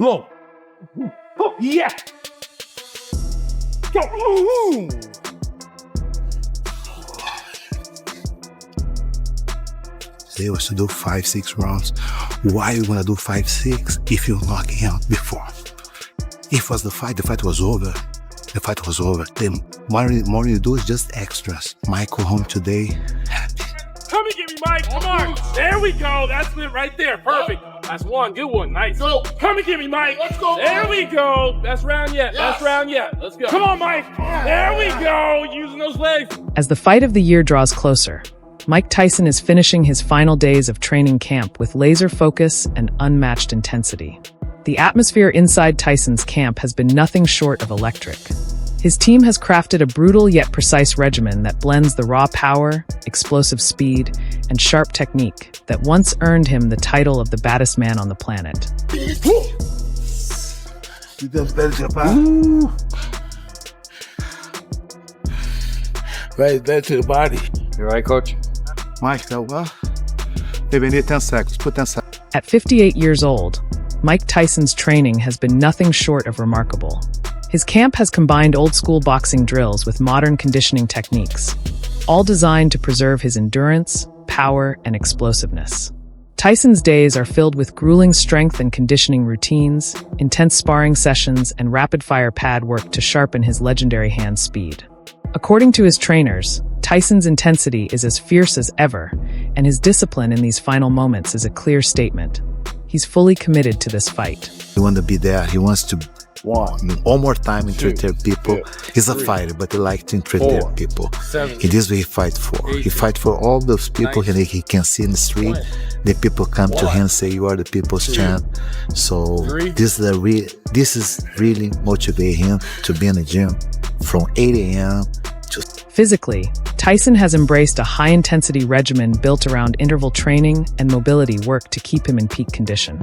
Low. Yeah. Go. They was to do 5-6 rounds. Why you wanna do 5-6 if you knock him out before? If was the fight was over. The fight was over. The more you do is just extras. Mike go home today happy. Come and get me, Mike. Come on. There we go. That's it right there. Perfect. That's one. Good one. Nice. Go. Come and get me, Mike. Let's go. There we go. That's round yet. Yes. That's round yet. Let's go. Come on, Mike. There we go. Using those legs. As the fight of the year draws closer, Mike Tyson is finishing his final days of training camp with laser focus and unmatched intensity. The atmosphere inside Tyson's camp has been nothing short of electric. His team has crafted a brutal yet precise regimen that blends the raw power, explosive speed, and sharp technique that once earned him the title of the baddest man on the planet. Right back to the body. You right, coach? Mike, that well? Maybe need 10 seconds. Put 10 seconds. At 58 years old, Mike Tyson's training has been nothing short of remarkable. His camp has combined old-school boxing drills with modern conditioning techniques, all designed to preserve his endurance, power, and explosiveness. Tyson's days are filled with grueling strength and conditioning routines, intense sparring sessions, and rapid-fire pad work to sharpen his legendary hand speed. According to his trainers, Tyson's intensity is as fierce as ever, and his discipline in these final moments is a clear statement. He's fully committed to this fight. He wants to be there. He wants to one more time entertain people. He's a fighter, but he likes to entertain people. In this way, he fight for. He fight for all those people he can see in the street. The people come to him and say, "You are the people's champ." So this is really motivate him to be in the gym from 8 a.m. to. Physically, Tyson has embraced a high-intensity regimen built around interval training and mobility work to keep him in peak condition.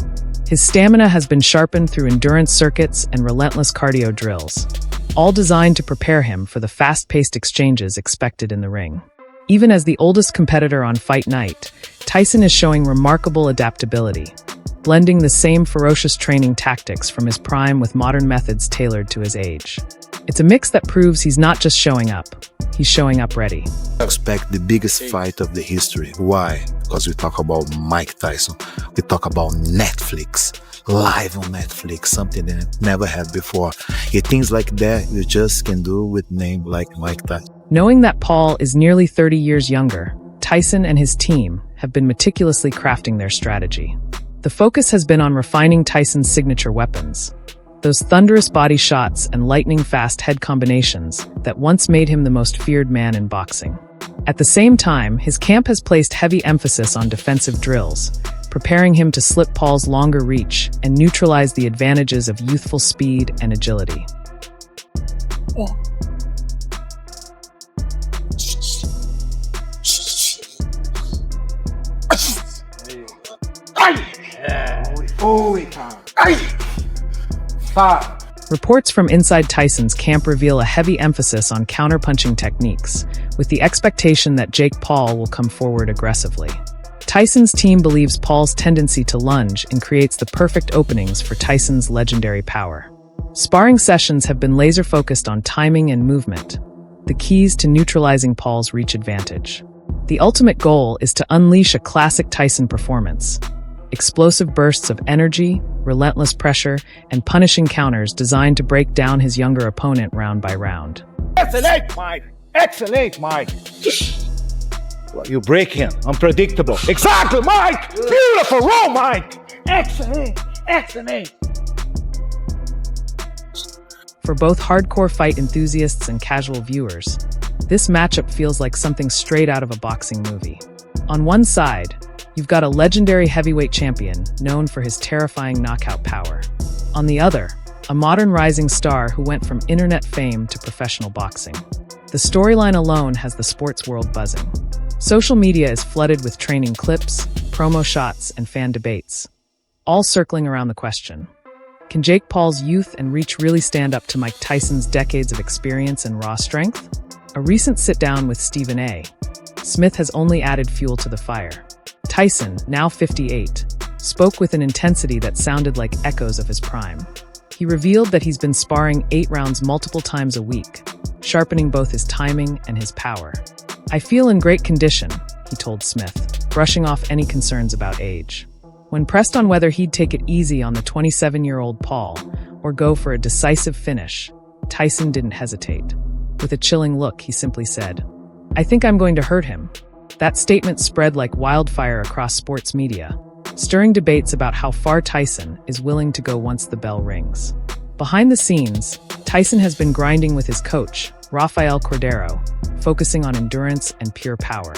His stamina has been sharpened through endurance circuits and relentless cardio drills, all designed to prepare him for the fast-paced exchanges expected in the ring. Even as the oldest competitor on fight night, Tyson is showing remarkable adaptability, blending the same ferocious training tactics from his prime with modern methods tailored to his age. It's a mix that proves he's not just showing up, he's showing up ready. I expect the biggest fight of the history. Why? Because we talk about Mike Tyson. We talk about Netflix, live on Netflix, something they never had before. Things like that you just can do with name like Mike Tyson. Knowing that Paul is nearly 30 years younger, Tyson and his team have been meticulously crafting their strategy. The focus has been on refining Tyson's signature weapons, those thunderous body shots and lightning-fast head combinations that once made him the most feared man in boxing. At the same time, his camp has placed heavy emphasis on defensive drills, preparing him to slip Paul's longer reach and neutralize the advantages of youthful speed and agility. Reports from inside Tyson's camp reveal a heavy emphasis on counterpunching techniques, with the expectation that Jake Paul will come forward aggressively. Tyson's team believes Paul's tendency to lunge and creates the perfect openings for Tyson's legendary power. Sparring sessions have been laser-focused on timing and movement, the keys to neutralizing Paul's reach advantage. The ultimate goal is to unleash a classic Tyson performance. Explosive bursts of energy, relentless pressure, and punishing counters designed to break down his younger opponent round by round. Excellent, Mike. Excellent, Mike. You break him. Unpredictable. Exactly, Mike. Beautiful roll, Mike. Excellent. Excellent. For both hardcore fight enthusiasts and casual viewers, this matchup feels like something straight out of a boxing movie. On one side, you've got a legendary heavyweight champion known for his terrifying knockout power. On the other, a modern rising star who went from internet fame to professional boxing. The storyline alone has the sports world buzzing. Social media is flooded with training clips, promo shots, and fan debates, all circling around the question: can Jake Paul's youth and reach really stand up to Mike Tyson's decades of experience and raw strength? A recent sit-down with Stephen A. Smith has only added fuel to the fire. Tyson, now 58, spoke with an intensity that sounded like echoes of his prime. He revealed that he's been sparring 8 rounds multiple times a week, sharpening both his timing and his power. "I feel in great condition," he told Smith, brushing off any concerns about age. When pressed on whether he'd take it easy on the 27-year-old Paul or go for a decisive finish, Tyson didn't hesitate. With a chilling look, he simply said, "I think I'm going to hurt him." That statement spread like wildfire across sports media, stirring debates about how far Tyson is willing to go once the bell rings. Behind the scenes, Tyson has been grinding with his coach, Rafael Cordero, focusing on endurance and pure power.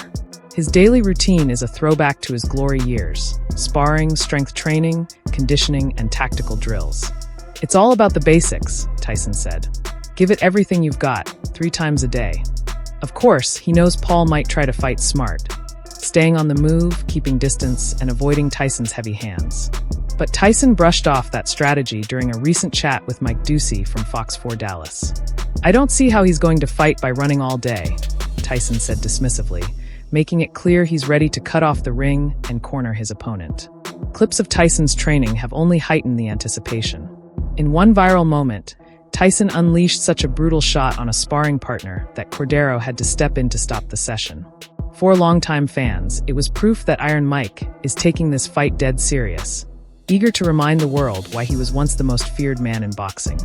His daily routine is a throwback to his glory years: sparring, strength training, conditioning, and tactical drills. "It's all about the basics," Tyson said. "Give it everything you've got, 3 times a day." Of course, he knows Paul might try to fight smart, staying on the move, keeping distance, and avoiding Tyson's heavy hands. But Tyson brushed off that strategy during a recent chat with Mike Tyson from Fox 4 Dallas. "I don't see how he's going to fight by running all day," Tyson said dismissively, making it clear he's ready to cut off the ring and corner his opponent. Clips of Tyson's training have only heightened the anticipation. In one viral moment, Tyson unleashed such a brutal shot on a sparring partner that Cordero had to step in to stop the session. For longtime fans, it was proof that Iron Mike is taking this fight dead serious, eager to remind the world why he was once the most feared man in boxing.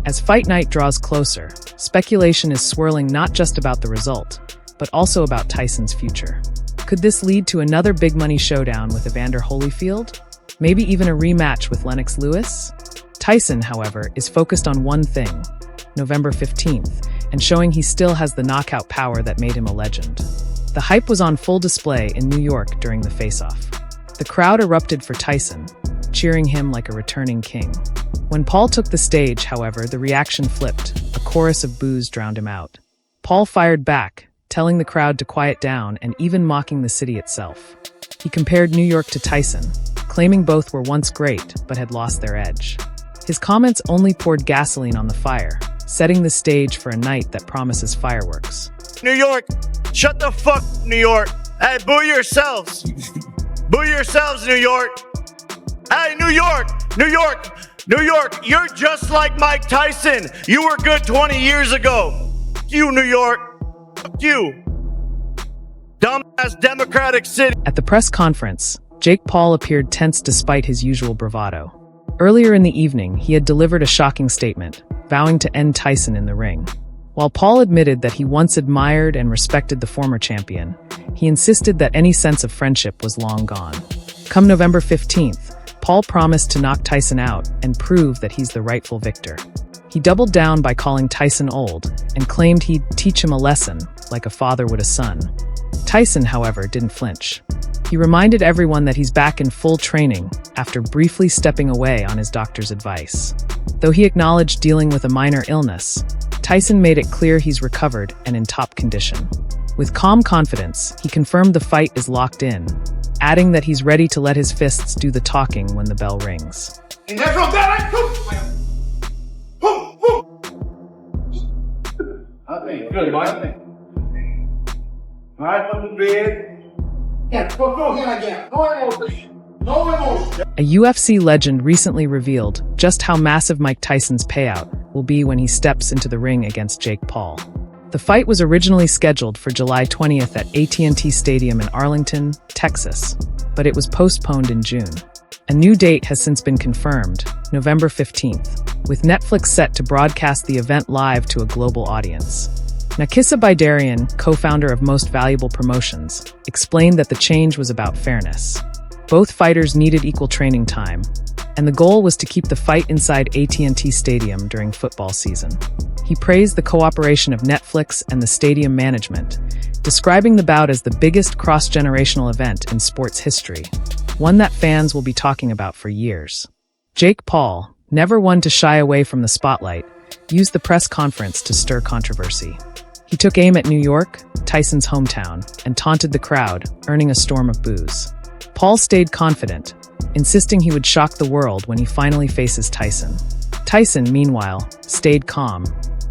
As fight night draws closer, speculation is swirling not just about the result, but also about Tyson's future. Could this lead to another big money showdown with Evander Holyfield? Maybe even a rematch with Lennox Lewis? Tyson, however, is focused on one thing: November 15th, and showing he still has the knockout power that made him a legend. The hype was on full display in New York during the face-off. The crowd erupted for Tyson, cheering him like a returning king. When Paul took the stage, however, the reaction flipped. A chorus of boos drowned him out. Paul fired back, telling the crowd to quiet down and even mocking the city itself. He compared New York to Tyson, claiming both were once great but had lost their edge. His comments only poured gasoline on the fire, setting the stage for a night that promises fireworks. "New York, shut the fuck up, New York. Hey, boo yourselves. Boo yourselves, New York. Hey, New York, New York, New York, you're just like Mike Tyson. You were good 20 years ago. You, New York. You. Dumbass Democratic City." At the press conference, Jake Paul appeared tense despite his usual bravado. Earlier in the evening, he had delivered a shocking statement, vowing to end Tyson in the ring. While Paul admitted that he once admired and respected the former champion, he insisted that any sense of friendship was long gone. Come November 15th, Paul promised to knock Tyson out and prove that he's the rightful victor. He doubled down by calling Tyson old and claimed he'd teach him a lesson, like a father would a son. Tyson, however, didn't flinch. He reminded everyone that he's back in full training after briefly stepping away on his doctor's advice. Though he acknowledged dealing with a minor illness, Tyson made it clear he's recovered and in top condition. With calm confidence, he confirmed the fight is locked in, adding that he's ready to let his fists do the talking when the bell rings. Good, Mike. All right, from the bed. Yeah, go ahead again. No emotion. A UFC legend recently revealed just how massive Mike Tyson's payout will be when he steps into the ring against Jake Paul. The fight was originally scheduled for July 20th at AT&T Stadium in Arlington, Texas, but it was postponed in June. A new date has since been confirmed, November 15th, with Netflix set to broadcast the event live to a global audience. Nakisa Baidarian, co-founder of Most Valuable Promotions, explained that the change was about fairness. Both fighters needed equal training time, and the goal was to keep the fight inside AT&T Stadium during football season. He praised the cooperation of Netflix and the stadium management, describing the bout as the biggest cross-generational event in sports history, one that fans will be talking about for years. Jake Paul, never one to shy away from the spotlight, used the press conference to stir controversy. He took aim at New York, Tyson's hometown, and taunted the crowd, earning a storm of boos. Paul stayed confident, insisting he would shock the world when he finally faces Tyson. Tyson, meanwhile, stayed calm,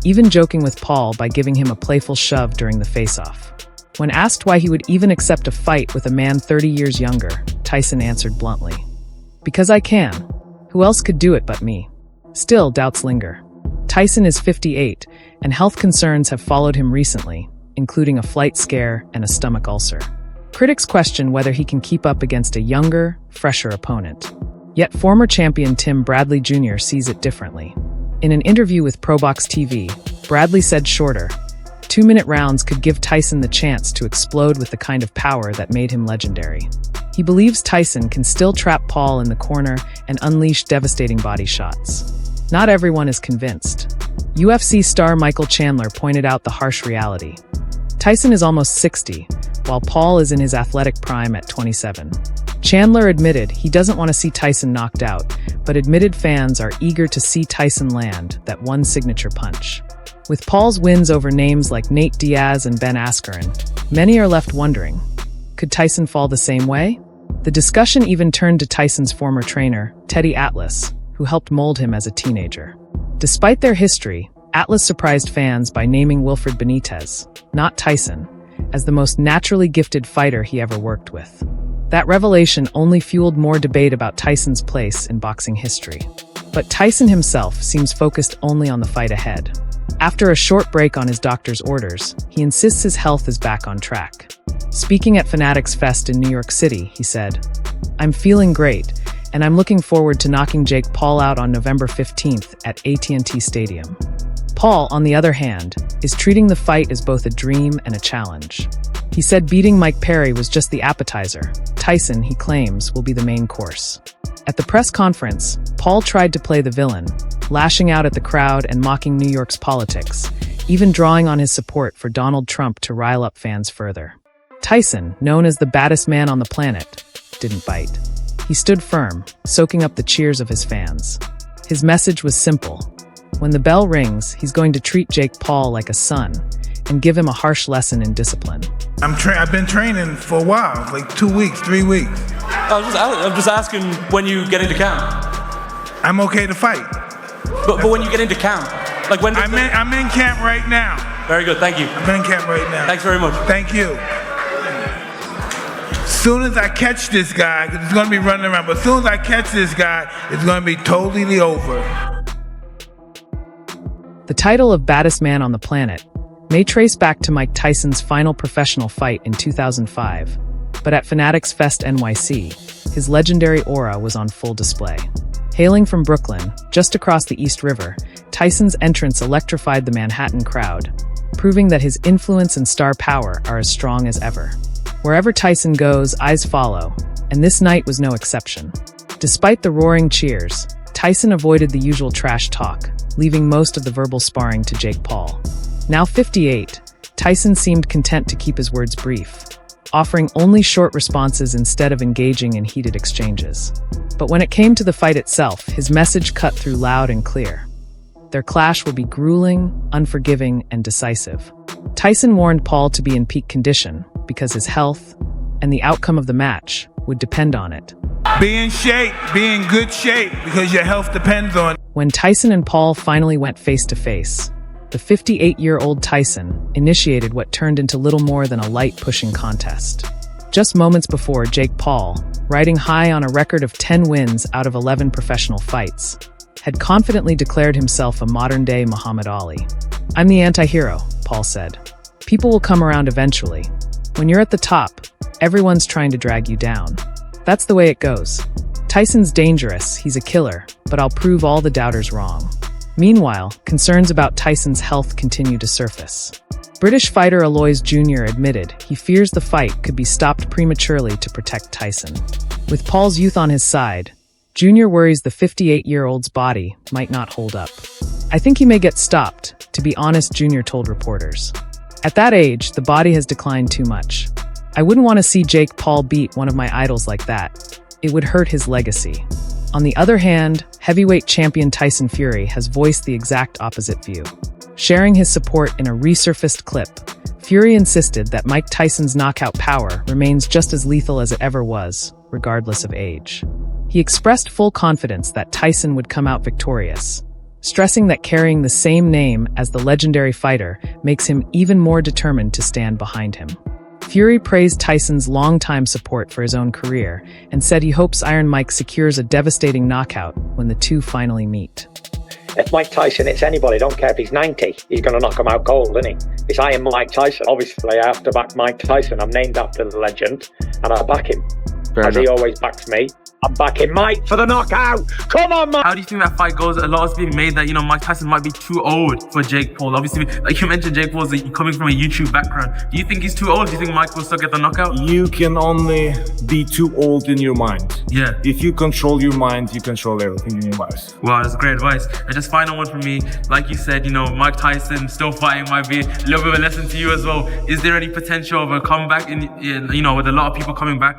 even joking with Paul by giving him a playful shove during the face-off. When asked why he would even accept a fight with a man 30 years younger, Tyson answered bluntly, Because I can. Who else could do it but me? Still, doubts linger. Tyson is 58, and health concerns have followed him recently, including a flight scare and a stomach ulcer. Critics question whether he can keep up against a younger, fresher opponent. Yet former champion Tim Bradley Jr. sees it differently. In an interview with ProBox TV, Bradley said shorter, 2-minute rounds could give Tyson the chance to explode with the kind of power that made him legendary. He believes Tyson can still trap Paul in the corner and unleash devastating body shots. Not everyone is convinced. UFC star Michael Chandler pointed out the harsh reality. Tyson is almost 60, while Paul is in his athletic prime at 27. Chandler admitted he doesn't want to see Tyson knocked out, but admitted fans are eager to see Tyson land that one signature punch. With Paul's wins over names like Nate Diaz and Ben Askren, many are left wondering, could Tyson fall the same way? The discussion even turned to Tyson's former trainer, Teddy Atlas, who helped mold him as a teenager. Despite their history, Atlas surprised fans by naming Wilfred Benitez, not Tyson, as the most naturally gifted fighter he ever worked with. That revelation only fueled more debate about Tyson's place in boxing history. But Tyson himself seems focused only on the fight ahead. After a short break on his doctor's orders, he insists his health is back on track. Speaking at Fanatics Fest in New York City, he said, "I'm feeling great, and I'm looking forward to knocking Jake Paul out on November 15th at AT&T Stadium." Paul, on the other hand, is treating the fight as both a dream and a challenge. He said beating Mike Perry was just the appetizer. Tyson, he claims, will be the main course. At the press conference, Paul tried to play the villain, lashing out at the crowd and mocking New York's politics, even drawing on his support for Donald Trump to rile up fans further. Tyson, known as the baddest man on the planet, didn't bite. He stood firm, soaking up the cheers of his fans. His message was simple. When the bell rings, he's going to treat Jake Paul like a son and give him a harsh lesson in discipline. I've been training for a while, like 2 weeks, 3 weeks. I'm just asking when you get into camp. I'm okay to fight. But when you get into camp, like when? I'm in camp right now. Very good, thank you. I'm in camp right now. Thanks very much. Thank you. Soon as I catch this guy, 'cause it's gonna be running around, but as soon as I catch this guy, it's gonna be totally over. The title of baddest man on the planet may trace back to Mike Tyson's final professional fight in 2005, but at Fanatics Fest NYC, his legendary aura was on full display. Hailing from Brooklyn, just across the East River, Tyson's entrance electrified the Manhattan crowd, proving that his influence and star power are as strong as ever. Wherever Tyson goes, eyes follow, and this night was no exception. Despite the roaring cheers, Tyson avoided the usual trash talk, leaving most of the verbal sparring to Jake Paul. Now 58, Tyson seemed content to keep his words brief, offering only short responses instead of engaging in heated exchanges. But when it came to the fight itself, his message cut through loud and clear. Their clash will be grueling, unforgiving, and decisive. Tyson warned Paul to be in peak condition because his health and the outcome of the match would depend on it. Be in shape, be in good shape, because your health depends on it. When Tyson and Paul finally went face-to-face, the 58-year-old Tyson initiated what turned into little more than a light pushing contest. Just moments before, Jake Paul, riding high on a record of 10 wins out of 11 professional fights, had confidently declared himself a modern-day Muhammad Ali. "I'm the anti-hero," Paul said. "People will come around eventually. When you're at the top, everyone's trying to drag you down. That's the way it goes. Tyson's dangerous, he's a killer, but I'll prove all the doubters wrong." Meanwhile, concerns about Tyson's health continue to surface. British fighter Alois Jr. admitted he fears the fight could be stopped prematurely to protect Tyson. With Paul's youth on his side, Jr. worries the 58-year-old's body might not hold up. "I think he may get stopped," to be honest, Jr. told reporters. "At that age, the body has declined too much. I wouldn't want to see Jake Paul beat one of my idols like that. It would hurt his legacy." On the other hand, heavyweight champion Tyson Fury has voiced the exact opposite view. Sharing his support in a resurfaced clip, Fury insisted that Mike Tyson's knockout power remains just as lethal as it ever was, regardless of age. He expressed full confidence that Tyson would come out victorious, stressing that carrying the same name as the legendary fighter makes him even more determined to stand behind him. Fury praised Tyson's longtime support for his own career and said he hopes Iron Mike secures a devastating knockout when the two finally meet. If Mike Tyson hits anybody, don't care if he's 90, he's going to knock him out cold, isn't he? It's I am Mike Tyson. Obviously, I have to back Mike Tyson. I'm named after the legend, and I back him. As he always backs me. I'm backing Mike for the knockout. Come on, Mike. How do you think that fight goes? A lot is being made that, Mike Tyson might be too old for Jake Paul. Obviously, like you mentioned, Jake Paul's coming from a YouTube background. Do you think he's too old? Do you think Mike will still get the knockout? You can only be too old in your mind. Yeah. If you control your mind, you control everything in your life. Wow, that's great advice. And just final one from me. Like you said, Mike Tyson still fighting might be a little bit of a lesson to you as well. Is there any potential of a comeback with a lot of people coming back?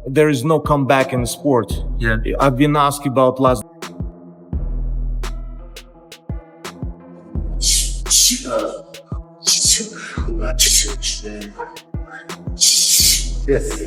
There is no comeback in the sport. Yeah. I've been asked about last. Yes.